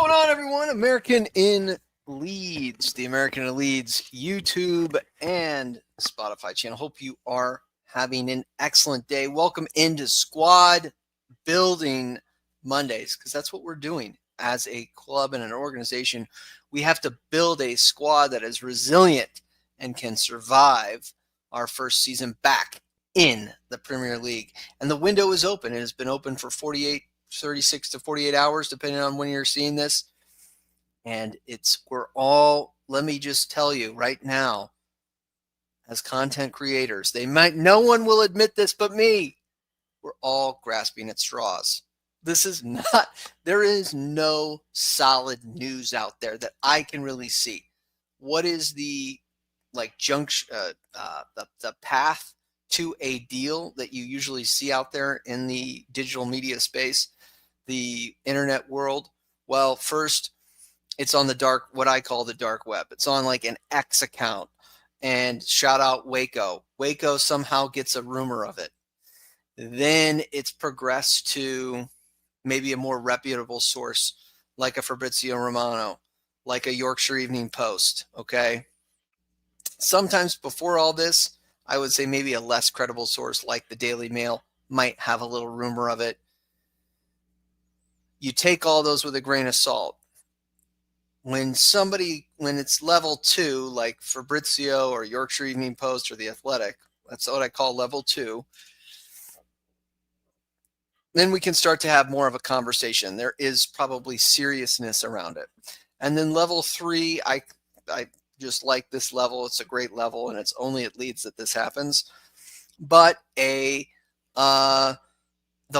going on, everyone? American in Leeds, the American in Leeds YouTube and Spotify channel. Hope you are having an excellent day. Welcome into Squad Building Mondays, because that's what we're doing as a club and an organization. We have to build a squad that is resilient and can survive our first season back in the Premier League. And the window is open. It has been open for 36 to 48 hours, depending on when you're seeing this. And let me just tell you right now, as content creators, no one will admit this but me. We're all grasping at straws. There is no solid news out there that I can really see. What is the the path to a deal that you usually see out there in the digital media space, the internet world? Well, first, it's on what I call the dark web. It's on like an X account, and shout out Waco. Waco somehow gets a rumor of it. Then it's progressed to maybe a more reputable source, like a Fabrizio Romano, like a Yorkshire Evening Post. Okay. Sometimes before all this, I would say maybe a less credible source like the Daily Mail might have a little rumor of it. You take all those with a grain of salt. When it's level 2, like Fabrizio or Yorkshire Evening Post or The Athletic, that's what I call level 2, then we can start to have more of a conversation. There is probably seriousness around it. And then level 3, I just like this level. It's a great level, and it's only at Leeds that this happens. But the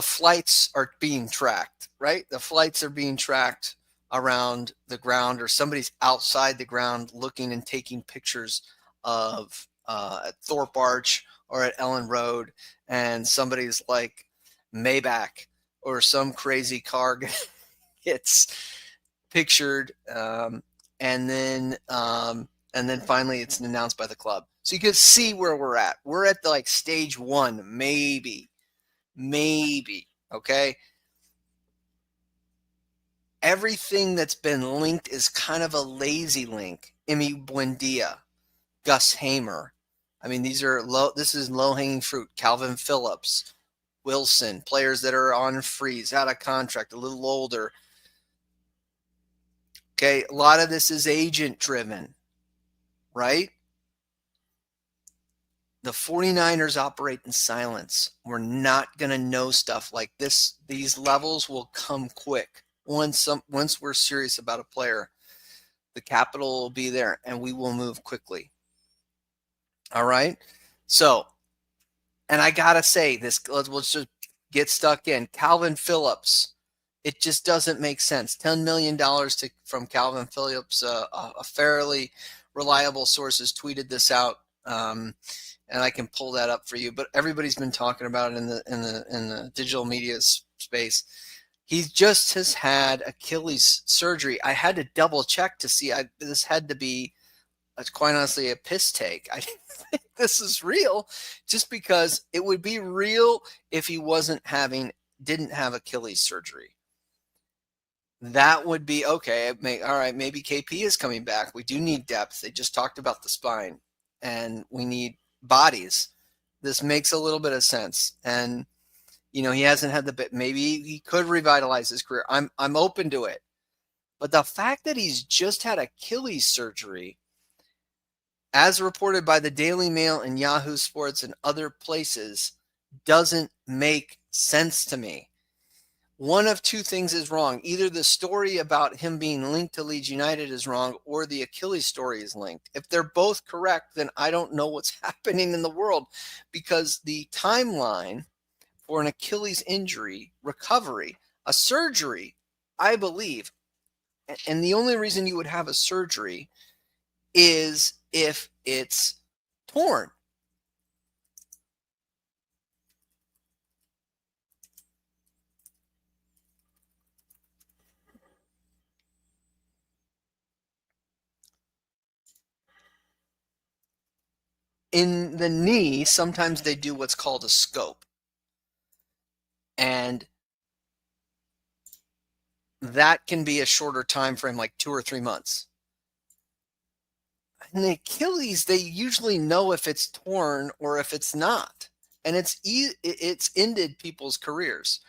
flights are being tracked, right? The flights are being tracked around the ground, or somebody's outside the ground looking and taking pictures of at Thorpe Arch or at Ellen Road, and somebody's like Maybach or some crazy car gets pictured, and then finally it's announced by the club. So you can see where we're at. We're at the stage 1, maybe. Okay. Everything that's been linked is kind of a lazy link. Emi Buendia, Gus Hamer. I mean, this is low-hanging fruit. Calvin Phillips, Wilson, players that are on freeze, out of contract, a little older. Okay, a lot of this is agent-driven, right? The 49ers operate in silence. We're not going to know stuff like this. These levels will come quick. Once we're serious about a player, the capital will be there and we will move quickly. All right. So, and I got to say this, let's just get stuck in. Calvin Phillips, it just doesn't make sense. $10 million from Calvin Phillips, a fairly reliable source has tweeted this out. And I can pull that up for you, but everybody's been talking about it in the digital media space. He just has had Achilles surgery. I had to double check to see. This had to be, quite honestly, a piss take. I didn't think this is real, just because it would be real if he didn't have Achilles surgery. That would be okay. All right, maybe KP is coming back. We do need depth. They just talked about the spine, and we need bodies. This makes a little bit of sense. And he hasn't had the bit. Maybe he could revitalize his career. I'm open to it. But the fact that he's just had Achilles surgery, as reported by the Daily Mail and Yahoo Sports and other places, doesn't make sense to me. One of two things is wrong. Either the story about him being linked to Leeds United is wrong, or the Achilles story is linked. If they're both correct, then I don't know what's happening in the world, because the timeline for an Achilles injury, recovery, a surgery, I believe, and the only reason you would have a surgery is if it's torn. In the knee, sometimes they do what's called a scope. And that can be a shorter time frame, like 2 or 3 months. And the Achilles, they usually know if it's torn or if it's not, and it's ended people's careers.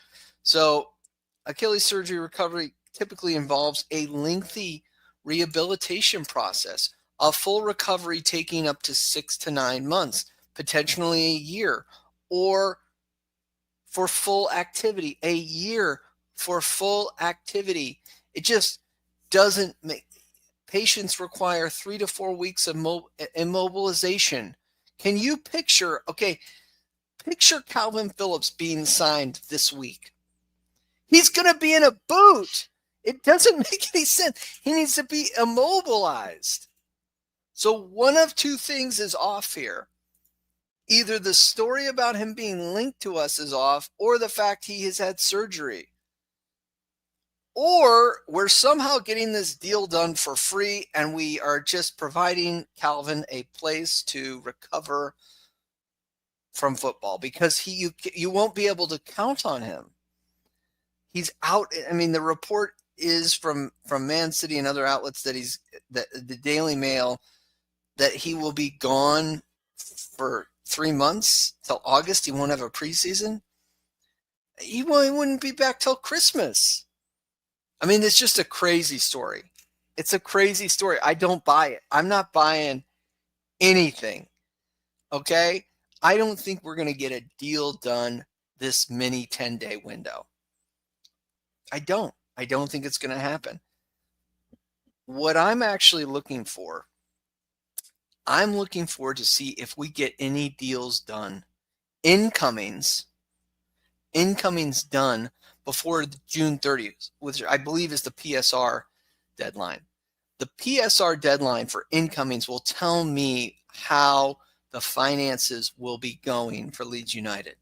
So Achilles surgery recovery typically involves a lengthy rehabilitation process, a full recovery taking up to 6 to 9 months, potentially a year, or for full activity, a year for full activity. It just doesn't make patients require 3 to 4 weeks of immobilization. Can you picture, picture Calvin Phillips being signed this week. He's going to be in a boot. It doesn't make any sense. He needs to be immobilized. So one of two things is off here. Either the story about him being linked to us is off, or the fact he has had surgery. Or we're somehow getting this deal done for free and we are just providing Calvin a place to recover from football, because you won't be able to count on him. He's out. I mean, the report is from Man City and other outlets that the Daily Mail, that he will be gone for 3 months till August. He won't have a preseason. He wouldn't be back till Christmas. I mean, it's just a crazy story. It's a crazy story. I don't buy it. I'm not buying anything. Okay? I don't think we're going to get a deal done this mini 10-day window. I don't think it's going to happen. What I'm actually looking for, I'm looking forward to see if we get any deals done, incomings done before June 30th, which I believe is the PSR deadline. The PSR deadline for incomings will tell me how the finances will be going for Leeds United.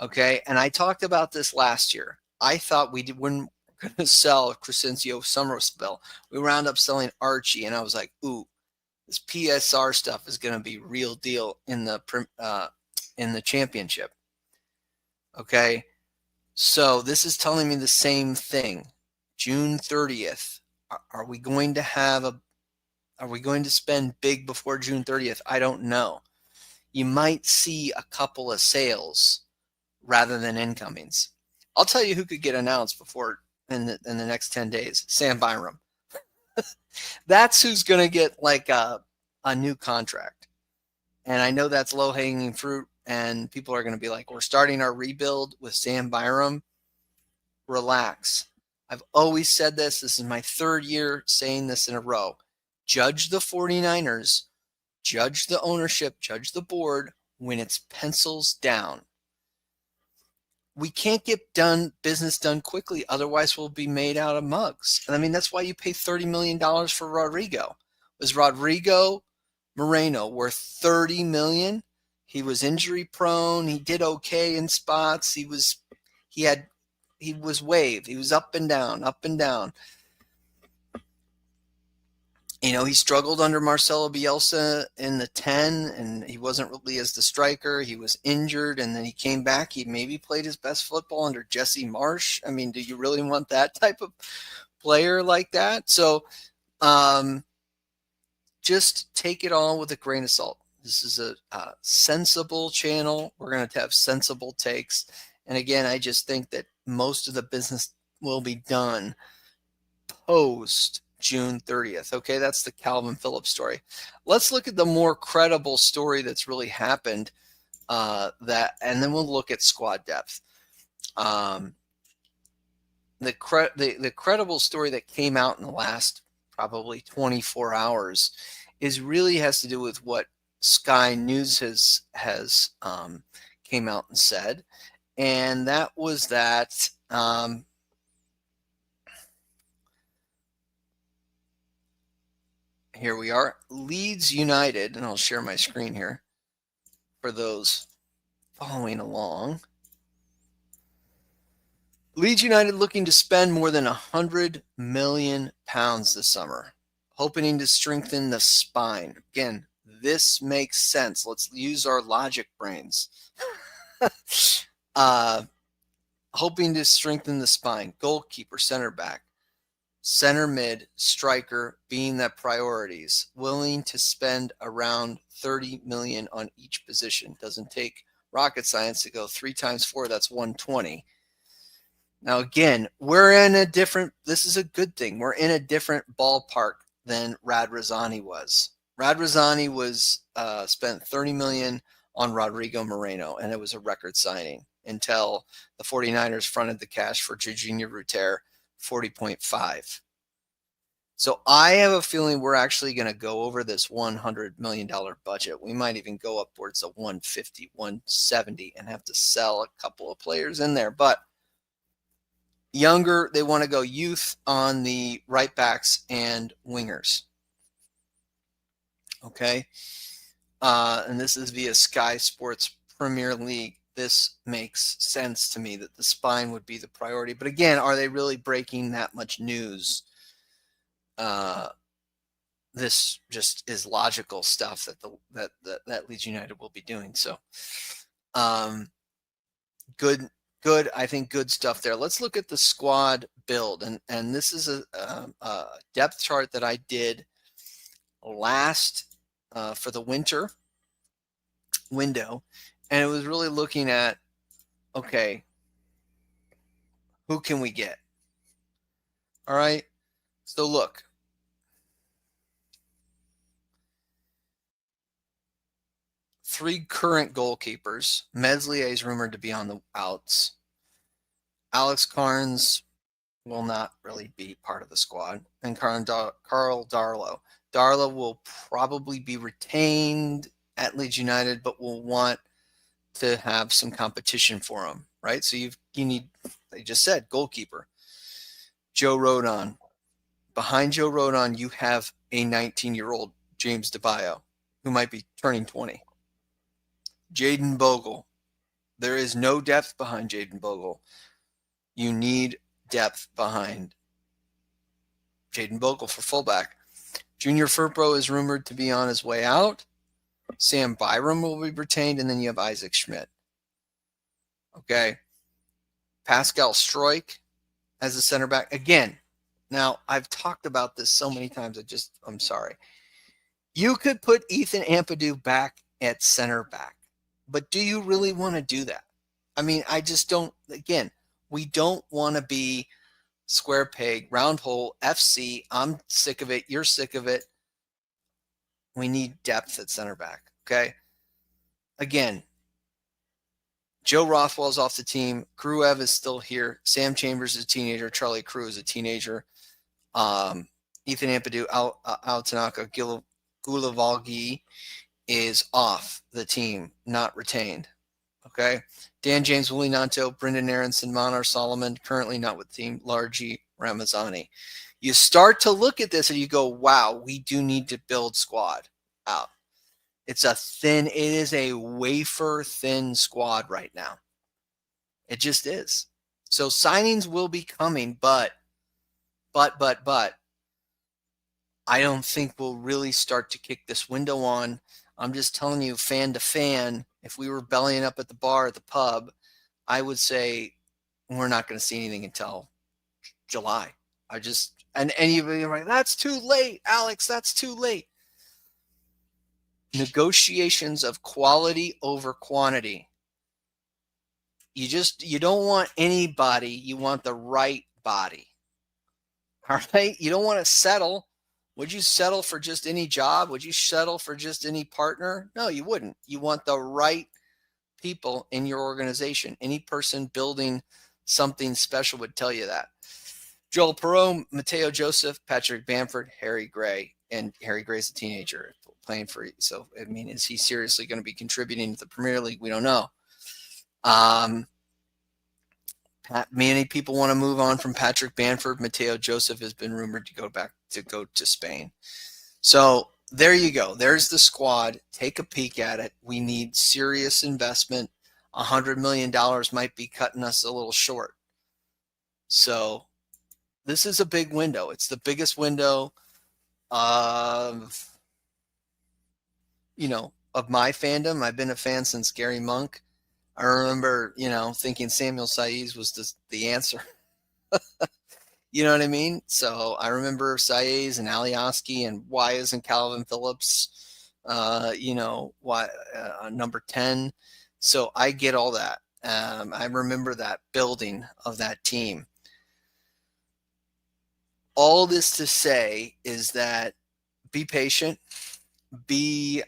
Okay, and I talked about this last year. I thought we weren't going to sell Crescencio Summerville. We wound up selling Archie, and I was like, ooh, this PSR stuff is going to be real deal in the championship. Okay, so this is telling me the same thing. June 30th. Are we going to spend big before June 30th? I don't know. You might see a couple of sales rather than incomings. I'll tell you who could get announced before in the next 10 days. Sam Byram. That's who's going to get like a new contract. And I know that's low-hanging fruit, and people are going to be like, we're starting our rebuild with Sam Byram. Relax. I've always said this. This is my third year saying this in a row. Judge the 49ers, judge the ownership, judge the board when it's pencils down. We can't get business done quickly. Otherwise, we'll be made out of mugs. And I mean, that's why you pay $30 million for Rodrigo. Was Rodrigo Moreno worth $30 million? He was injury prone. He did okay in spots. He was waved. He was up and down, up and down. You know, he struggled under Marcelo Bielsa in the 10, and he wasn't really as the striker. He was injured, and then he came back. He maybe played his best football under Jesse Marsh. I mean, do you really want that type of player like that? So just take it all with a grain of salt. This is a sensible channel. We're going to have sensible takes. And again, I just think that most of the business will be done post June 30th. Okay, that's the Calvin Phillips story. Let's look at the more credible story that's really happened, and then we'll look at squad depth. The credible story that came out in the last probably 24 hours has to do with what Sky News has came out and said, and that was that here we are, Leeds United, and I'll share my screen here for those following along. Leeds United looking to spend more than £100 million this summer, hoping to strengthen the spine. Again, this makes sense. Let's use our logic brains. hoping to strengthen the spine, goalkeeper, center back, center mid, striker being the priorities, willing to spend around 30 million on each position. Doesn't take rocket science to go 3 times 4, that's 120. Now, again, this is a good thing. We're in a different ballpark than Radrizzani was. Radrizzani was spent 30 million on Rodrigo Moreno, and it was a record signing until the 49ers fronted the cash for Jorginho Ruter, 40.5. So I have a feeling we're actually going to go over this $100 million budget. We might even go upwards of 150, 170 and have to sell a couple of players in there. But younger, they want to go youth on the right backs and wingers. Okay. And this is via Sky Sports Premier League. This makes sense to me that the spine would be the priority. But again, are they really breaking that much news? This just is logical stuff that Leeds United will be doing. So, good. I think good stuff there. Let's look at the squad build, and this is a depth chart that I did last for the winter window, and it was really looking at, okay, who can we get? All right. So look, three current goalkeepers. Meslier is rumored to be on the outs. Alex Carnes will not really be part of the squad. And Carl Darlow. Darlow will probably be retained at Leeds United, but will want to have some competition for him, right? So you need, they just said, goalkeeper. Joe Rodon. Behind Joe Rodon, you have a 19-year-old James DeBayo, who might be turning 20. Jaden Bogle. There is no depth behind Jaden Bogle. You need depth behind Jaden Bogle for fullback. Junior Firpo is rumored to be on his way out. Sam Byram will be retained, and then you have Isaac Schmidt. Okay. Pascal Stroik as a center back. Again, now I've talked about this so many times, I'm sorry. You could put Ethan Ampadu back at center back, but do you really want to do that? I mean, I just don't, again, we don't want to be square peg, round hole, FC. I'm sick of it. You're sick of it. We need depth at center back. Okay. Again, Joe Rothwell's off the team. Kruev is still here. Sam Chambers is a teenager. Charlie Crew is a teenager. Ethan Ampadu, Al Tanaka, Gulavalgi is off the team, not retained. Okay. Dan James, Willie Nanto, Brendan Aronson, Manar Solomon, currently not with the team. Largi Ramazani. You start to look at this and you go, wow, we do need to build squad out. It is a wafer thin squad right now. It just is. So signings will be coming, but I don't think we'll really start to kick this window on. I'm just telling you, fan to fan, if we were bellying up at the bar at the pub, I would say we're not going to see anything until July. And you're like, that's too late, Alex, that's too late. Negotiations of quality over quantity. You don't want anybody, you want the right body. All right? You don't want to settle. Would you settle for just any job? Would you settle for just any partner? No, you wouldn't. You want the right people in your organization. Any person building something special would tell you that. Joel Perot, Mateo Joseph, Patrick Bamford, Harry Gray. And Harry Gray's a teenager playing for you. So, I mean, is he seriously going to be contributing to the Premier League? We don't know. Many people want to move on from Patrick Bamford. Mateo Joseph has been rumored to go to Spain. So there you go. There's the squad. Take a peek at it. We need serious investment. $100 million might be cutting us a little short. So this is a big window. It's the biggest window of my fandom. I've been a fan since Gary Monk. I remember, thinking Samuel Saiz was the answer. You know what I mean? So I remember Saiz and Alioski and Wise and Calvin Phillips, why number 10. So I get all that. I remember that building of that team. All this to say is that be patient, be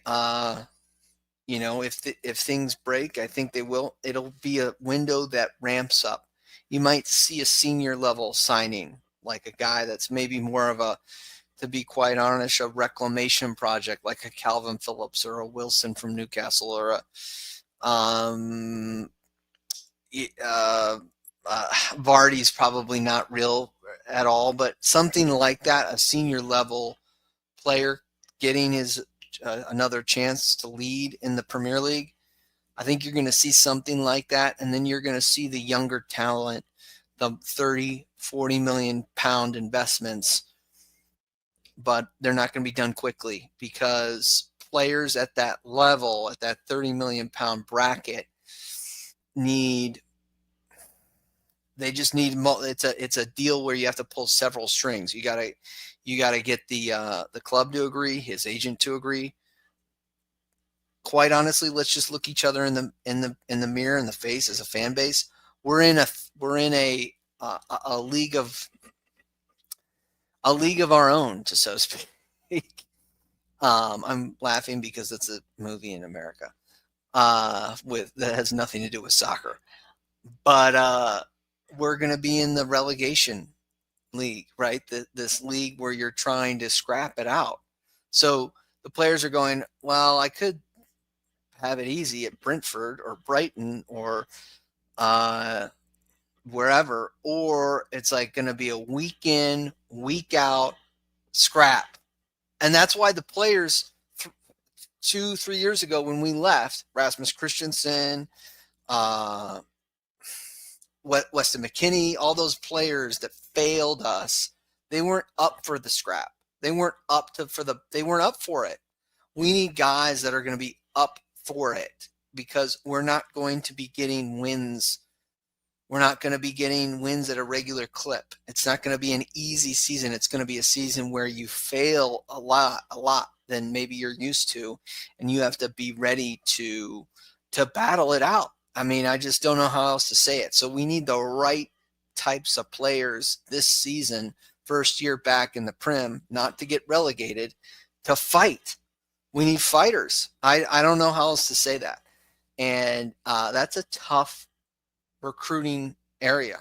if things break, I think they will. It'll be a window that ramps up. You might see a senior level signing, like a guy that's maybe more of a, to be quite honest, a reclamation project, like a Calvin Phillips or a Wilson from Newcastle, or Vardy's probably not real at all, but something like that, a senior level player getting his another chance to lead in the Premier League. I think you're going to see something like that, and then you're going to see the younger talent, the 30, 40 million pound investments, but they're not going to be done quickly because players at that level, at that 30 million pound bracket, it's a deal where you have to pull several strings. You gotta get the club to agree, his agent to agree. Quite honestly, let's just look each other in the mirror, in the face as a fan base. We're in a league of our own, to so speak. I'm laughing because it's a movie in America that has nothing to do with soccer, but we're going to be in the relegation league, right? This league where you're trying to scrap it out. So the players are going, well, I could have it easy at Brentford or Brighton or wherever, or it's like going to be a week in, week out scrap. And that's why the players 2-3 years ago when we left, Rasmus Christensen, Weston McKennie, all those players that failed us, they weren't up for the scrap. They weren't they weren't up for it. We need guys that are going to be up for it because we're not going to be getting wins. We're not going to be getting wins at a regular clip. It's not going to be an easy season. It's going to be a season where you fail a lot than maybe you're used to, and you have to be ready to battle it out. I mean, I just don't know how else to say it. So we need the right types of players this season, first year back in the Prem, not to get relegated, to fight. We need fighters. I don't know how else to say that. And that's a tough recruiting area.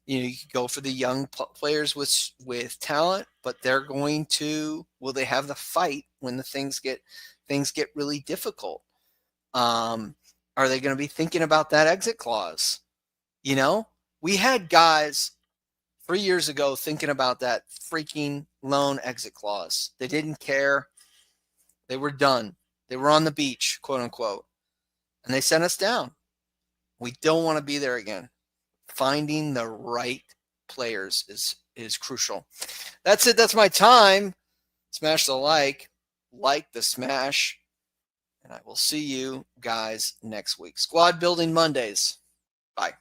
You can go for the young players with talent, but will they have the fight when the things get really difficult? Are they going to be thinking about that exit clause? We had guys 3 years ago thinking about that freaking loan exit clause. They didn't care. They were done. They were on the beach, quote unquote, and they sent us down. We don't want to be there again. Finding the right players is crucial. That's it. That's my time. Smash the like the smash, and I will see you guys next week. Squad Building Mondays. Bye.